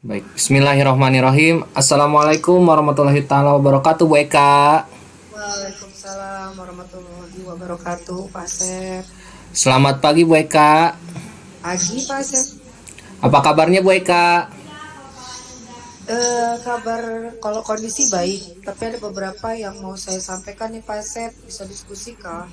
Baik, bismillahirrahmanirrahim. Assalamualaikum warahmatullahi taala wabarakatuh, Bu Eka. Waalaikumsalam warahmatullahi wabarakatuh, Pak Sep. Selamat pagi, Bu Eka. Pagi, Pak Sep. Apa kabarnya, Bu Eka? Kabar kalau kondisi baik, tapi ada beberapa yang mau saya sampaikan nih, Pak Sep. Bisa diskusi kah?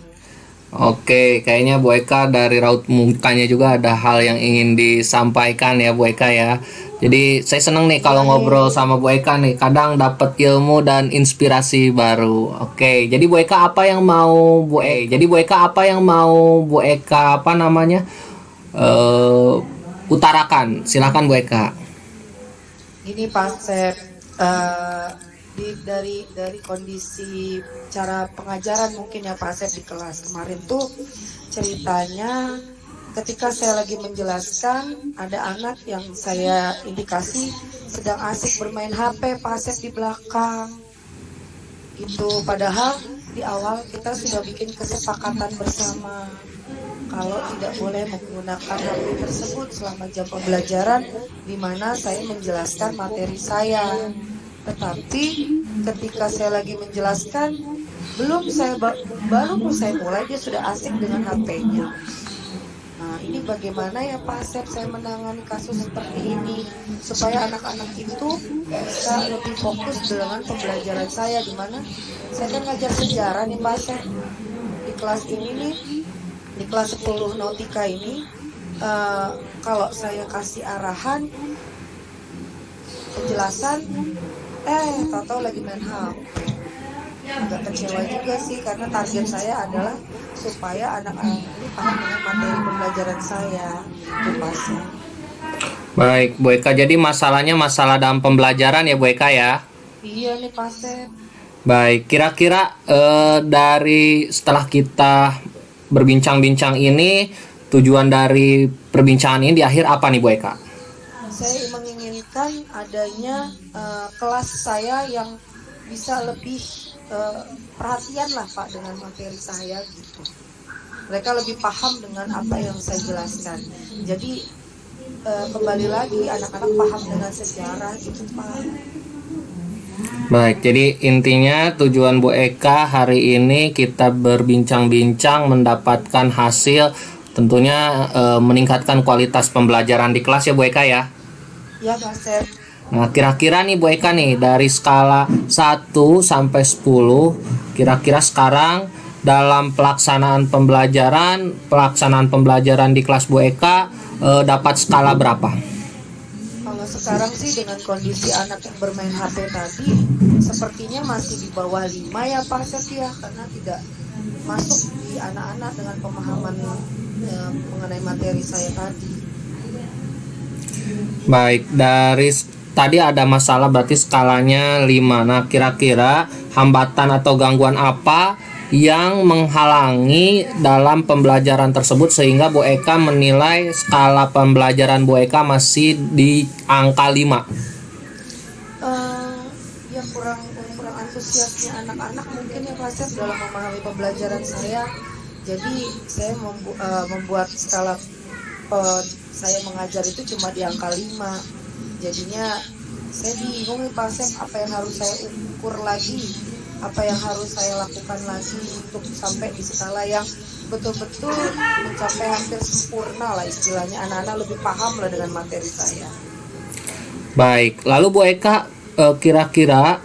Oke, kayaknya Bu Eka dari raut mukanya juga ada hal yang ingin disampaikan ya, Bu Eka ya. Jadi saya seneng nih Iya kalau nih. ngobrol sama Bu Eka nih, kadang dapat ilmu dan inspirasi baru. Oke, jadi Bu Eka apa yang mau Bu Eka apa namanya? eh Utarakan. Silakan Bu Eka. Ini Pak Sep. Eh, dari kondisi cara pengajaran mungkin ya Pak Sep di kelas kemarin tuh ceritanya ketika saya lagi menjelaskan ada anak yang saya indikasi sedang asik bermain HP Pak Sep di belakang. Itu padahal di awal kita sudah bikin kesepakatan bersama kalau tidak boleh menggunakan HP tersebut selama jam pembelajaran di mana saya menjelaskan materi saya. Tetapi ketika saya lagi menjelaskan baru saya mulai dia sudah asik dengan HP-nya. Nah, ini bagaimana ya Pak Sep saya menangani kasus seperti ini supaya anak-anak itu bisa lebih fokus dengan pembelajaran saya di mana saya kan ngajar sejarah nih Pak Sep di kelas ini nih di kelas 10 Nautika ini kalau saya kasih arahan penjelasan tahu-tahu lagi main HP. Agak kecewa juga sih karena target saya adalah supaya anak-anak ini paham dengan materi pembelajaran saya. Itu pasti. Baik, Bu Eka. Jadi masalahnya masalah dalam pembelajaran ya, Bu Eka ya. Iya nih pasti. Baik, kira-kira dari setelah kita berbincang-bincang ini, tujuan dari perbincangan ini di akhir apa nih, Bu Eka? Saya menginginkan adanya kelas saya yang bisa lebih perhatian lah Pak dengan materi saya gitu. Mereka lebih paham dengan apa yang saya jelaskan. Jadi kembali lagi anak-anak paham dengan sejarah gitu Pak. Baik, jadi intinya tujuan Bu Eka hari ini kita berbincang-bincang mendapatkan hasil tentunya meningkatkan kualitas pembelajaran di kelas ya Bu Eka ya. Ya Pak Sep. Nah, kira-kira nih Bu Eka nih dari skala 1 sampai 10, kira-kira sekarang dalam pelaksanaan pembelajaran di kelas Bu Eka dapat skala berapa? Kalau sekarang sih dengan kondisi anak yang bermain HP tadi sepertinya masih di bawah 5 ya Pak Sep ya karena tidak masuk di anak-anak dengan pemahaman mengenai materi saya tadi. Baik, tadi ada masalah berarti skalanya 5. Nah, kira-kira hambatan atau gangguan apa yang menghalangi dalam pembelajaran tersebut sehingga Bu Eka menilai skala pembelajaran Bu Eka masih di angka 5? Ya kurang antusiasnya anak-anak mungkin ya Pak Sep dalam memahami pembelajaran saya. Jadi saya membuat skala saya mengajar itu cuma di angka 5. Jadinya saya bingung nih Pak Sep apa yang harus saya ukur lagi, apa yang harus saya lakukan lagi untuk sampai di skala yang betul-betul mencapai hampir sempurna lah istilahnya anak-anak lebih paham lah dengan materi saya. Baik, lalu Bu Eka kira-kira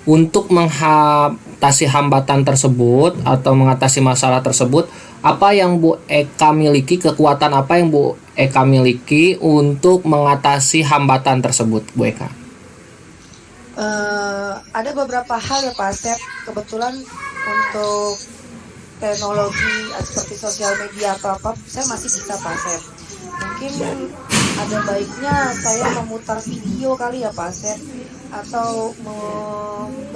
untuk mengatasi hambatan tersebut atau mengatasi masalah tersebut, apa yang Bu Eka miliki, kekuatan apa yang Bu Eka miliki untuk mengatasi hambatan tersebut, Bu Eka? Ada beberapa hal ya Pak Sep, kebetulan untuk teknologi seperti sosial media atau apa, saya masih bisa Pak Sep. Mungkin ada baiknya saya memutar video kali ya Pak Sep, atau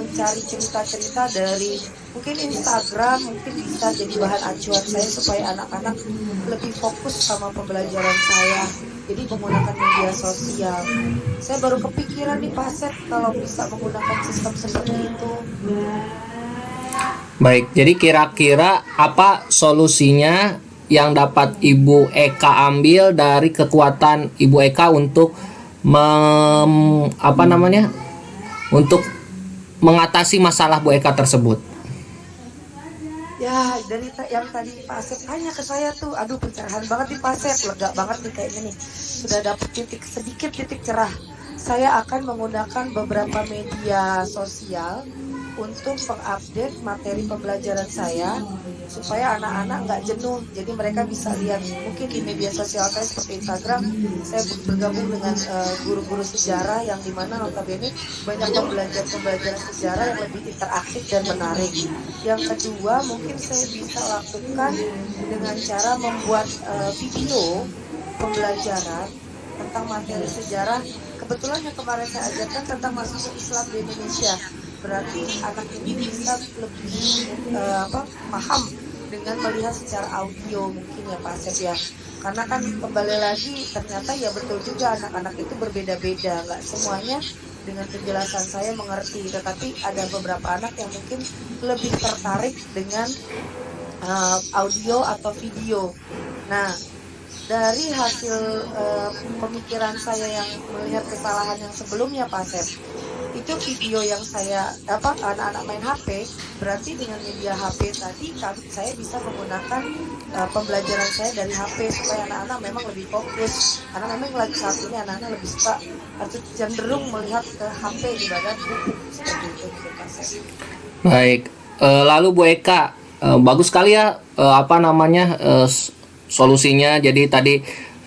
mencari cerita-cerita dari mungkin Instagram, mungkin bisa jadi bahan acuan saya supaya anak-anak lebih fokus sama pembelajaran saya. Jadi menggunakan media sosial. Saya baru kepikiran nih Pak Sep kalau bisa menggunakan sistem seperti itu. Baik, jadi kira-kira apa solusinya yang dapat Ibu Eka ambil dari kekuatan Ibu Eka untuk apa namanya, untuk mengatasi masalah Bu Eka tersebut? Ya, dari yang tadi Pak Asep tanya ke saya tuh, aduh pencerahan banget nih Pak Asep, lega banget nih kayaknya nih. Sudah dapat sedikit titik cerah. Saya akan menggunakan beberapa media sosial untuk mengupdate materi pembelajaran saya supaya anak-anak nggak jenuh. Jadi mereka bisa lihat mungkin di media sosial saya seperti Instagram, saya bergabung dengan guru-guru sejarah yang dimana notabene banyak pembelajaran sejarah yang lebih interaktif dan menarik. Yang kedua mungkin saya bisa lakukan dengan cara membuat video pembelajaran tentang materi sejarah. Kebetulan yang kemarin saya ajarkan tentang masuk Islam di Indonesia, berarti anak ini bisa lebih paham dengan melihat secara audio mungkin ya Pak Asep ya. Karena kan kembali lagi ternyata ya betul juga anak-anak itu berbeda-beda, nggak semuanya dengan penjelasan saya mengerti, tetapi ada beberapa anak yang mungkin lebih tertarik dengan audio atau video. Nah, dari hasil pemikiran saya yang melihat kesalahan yang sebelumnya Pak Asep, itu video yang saya anak-anak main HP, berarti dengan media HP tadi saya bisa menggunakan pembelajaran saya dari HP supaya anak-anak memang lebih fokus, karena memang lagi saat ini anak-anak lebih suka atau cenderung melihat ke HP dibanding buku seperti itu Pak Asep. Baik, lalu Bu Eka, bagus sekali ya solusinya. Jadi tadi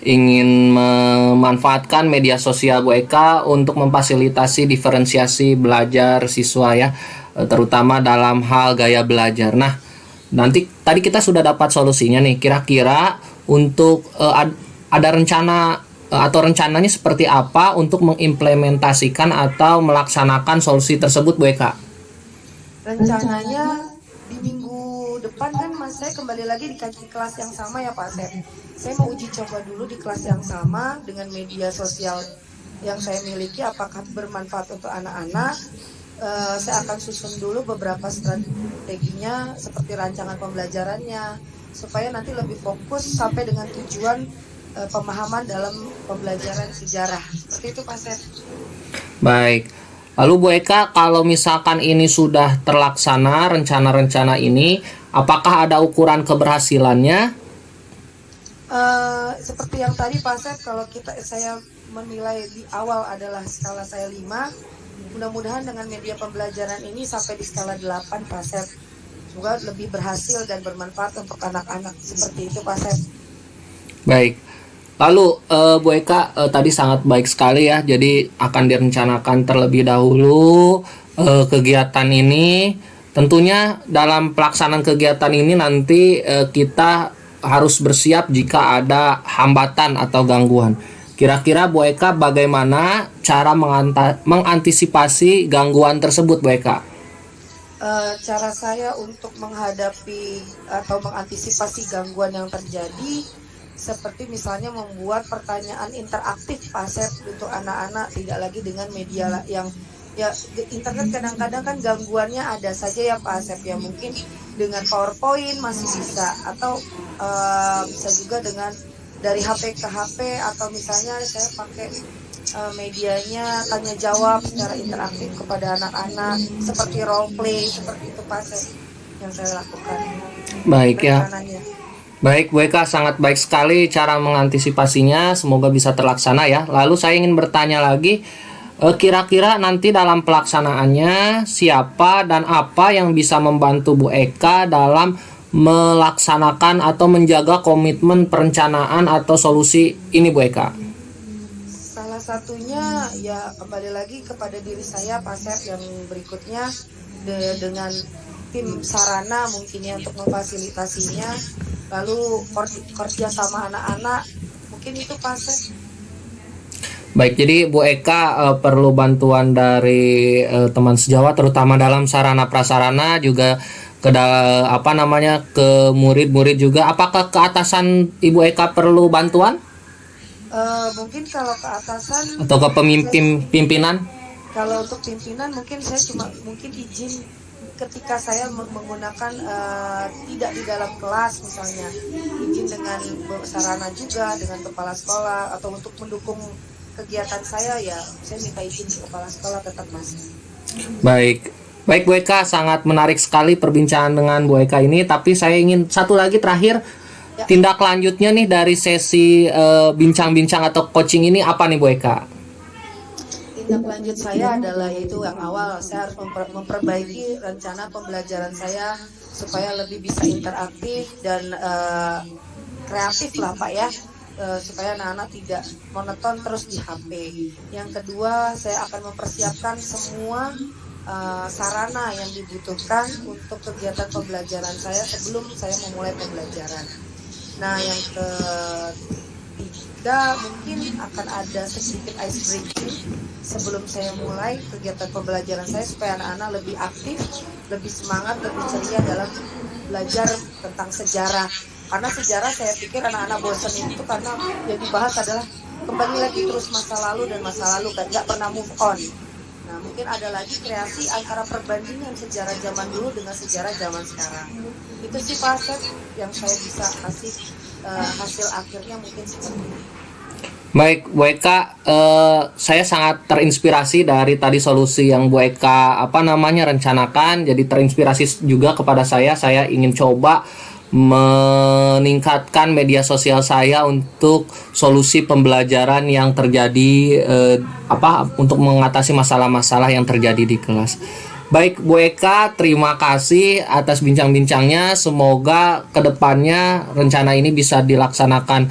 ingin memanfaatkan media sosial Bu Eka untuk memfasilitasi diferensiasi belajar siswa ya, terutama dalam hal gaya belajar. Nah, nanti tadi kita sudah dapat solusinya nih. Kira-kira untuk ada rencana atau rencananya seperti apa untuk mengimplementasikan atau melaksanakan solusi tersebut Bu Eka? Rencananya di minggu depan kan saya kembali lagi di kelas yang sama ya Pak Asep. Saya mau uji coba dulu di kelas yang sama dengan media sosial yang saya miliki, apakah bermanfaat untuk anak-anak. Saya akan susun dulu beberapa strateginya seperti rancangan pembelajarannya supaya nanti lebih fokus sampai dengan tujuan pemahaman dalam pembelajaran sejarah. Seperti itu Pak Asep. Baik. Lalu Bu Eka, kalau misalkan ini sudah terlaksana rencana-rencana ini, apakah ada ukuran keberhasilannya? Seperti yang tadi Pak Asep, kalau saya menilai di awal adalah skala saya 5, mudah-mudahan dengan media pembelajaran ini sampai di skala 8 Pak Asep. Semoga lebih berhasil dan bermanfaat untuk anak-anak, seperti itu Pak Asep. Baik. Lalu Bu Eka, tadi sangat baik sekali ya. Jadi akan direncanakan terlebih dahulu kegiatan ini. Tentunya dalam pelaksanaan kegiatan ini nanti kita harus bersiap jika ada hambatan atau gangguan. Kira-kira Bu Eka bagaimana cara mengantisipasi gangguan tersebut Bu Eka? Cara saya untuk menghadapi atau mengantisipasi gangguan yang terjadi seperti misalnya membuat pertanyaan interaktif Pak Asep untuk anak-anak, tidak lagi dengan media yang ya internet kadang-kadang kan gangguannya ada saja ya Pak Asep ya, mungkin dengan PowerPoint masih bisa, atau bisa juga dengan dari HP ke HP, atau misalnya saya pakai medianya tanya jawab secara interaktif kepada anak-anak seperti role play, seperti itu Pak Asep yang saya lakukan. Baik ya. Baik, Bu Eka, sangat baik sekali cara mengantisipasinya. Semoga bisa terlaksana ya. Lalu saya ingin bertanya lagi, kira-kira nanti dalam pelaksanaannya siapa dan apa yang bisa membantu Bu Eka dalam melaksanakan atau menjaga komitmen perencanaan atau solusi ini Bu Eka? Salah satunya ya kembali lagi kepada diri saya Pak Asep, yang berikutnya dengan tim sarana mungkin ya untuk memfasilitasinya, lalu kerja sama anak-anak, mungkin itu Pak Asep. Baik, jadi Bu Eka perlu bantuan dari teman sejawat, terutama dalam sarana prasarana, juga ke murid-murid juga. Apakah ke atasan Ibu Eka perlu bantuan? Mungkin kalau ke atasan atau ke pimpinan? Kalau untuk pimpinan mungkin saya cuma mungkin izin ketika saya menggunakan tidak di dalam kelas, misalnya izin dengan sarana juga dengan kepala sekolah, atau untuk mendukung kegiatan saya ya saya minta izin ke kepala sekolah tetap Mas. Baik. Baik Bu Eka, sangat menarik sekali perbincangan dengan Bu Eka ini, tapi saya ingin satu lagi terakhir, Ya. tindak lanjutnya nih dari sesi bincang-bincang atau coaching ini apa nih Bu Eka? Tindak lanjut saya adalah yaitu yang awal saya harus memperbaiki rencana pembelajaran saya supaya lebih bisa interaktif dan kreatif lah Pak ya. Supaya anak-anak tidak monoton terus di HP. Yang kedua, saya akan mempersiapkan semua sarana yang dibutuhkan untuk kegiatan pembelajaran saya sebelum saya memulai pembelajaran. Nah, yang ketiga mungkin akan ada sedikit ice breaking sebelum saya mulai kegiatan pembelajaran saya supaya anak-anak lebih aktif, lebih semangat, lebih ceria dalam belajar tentang sejarah. Karena sejarah saya pikir anak-anak bosan itu karena yang dibahas adalah kembali lagi terus masa lalu dan masa lalu kan nggak pernah move on. Nah mungkin ada lagi kreasi antara perbandingan sejarah zaman dulu dengan sejarah zaman sekarang. Itu sih Pak Asep yang saya bisa kasih hasil akhirnya mungkin seperti ini. Baik, Bu Eka, saya sangat terinspirasi dari tadi solusi yang Bu Eka rencanakan. Jadi terinspirasi juga kepada saya. Saya ingin coba meningkatkan media sosial saya untuk solusi pembelajaran yang terjadi untuk mengatasi masalah-masalah yang terjadi di kelas. Baik Bu Eka, terima kasih atas bincang-bincangnya. Semoga kedepannya rencana ini bisa dilaksanakan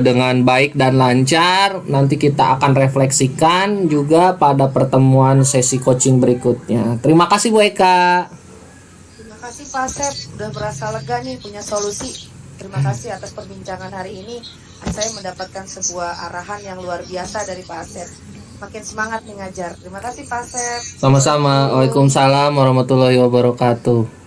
dengan baik dan lancar. Nanti kita akan refleksikan juga pada pertemuan sesi coaching berikutnya. Terima kasih Bu Eka. Terima kasih Pak Asep, udah berasa lega nih punya solusi. Terima kasih atas perbincangan hari ini. Saya mendapatkan sebuah arahan yang luar biasa dari Pak Asep. Makin semangat mengajar. Terima kasih Pak Asep. Sama-sama. Waalaikumsalam warahmatullahi wabarakatuh.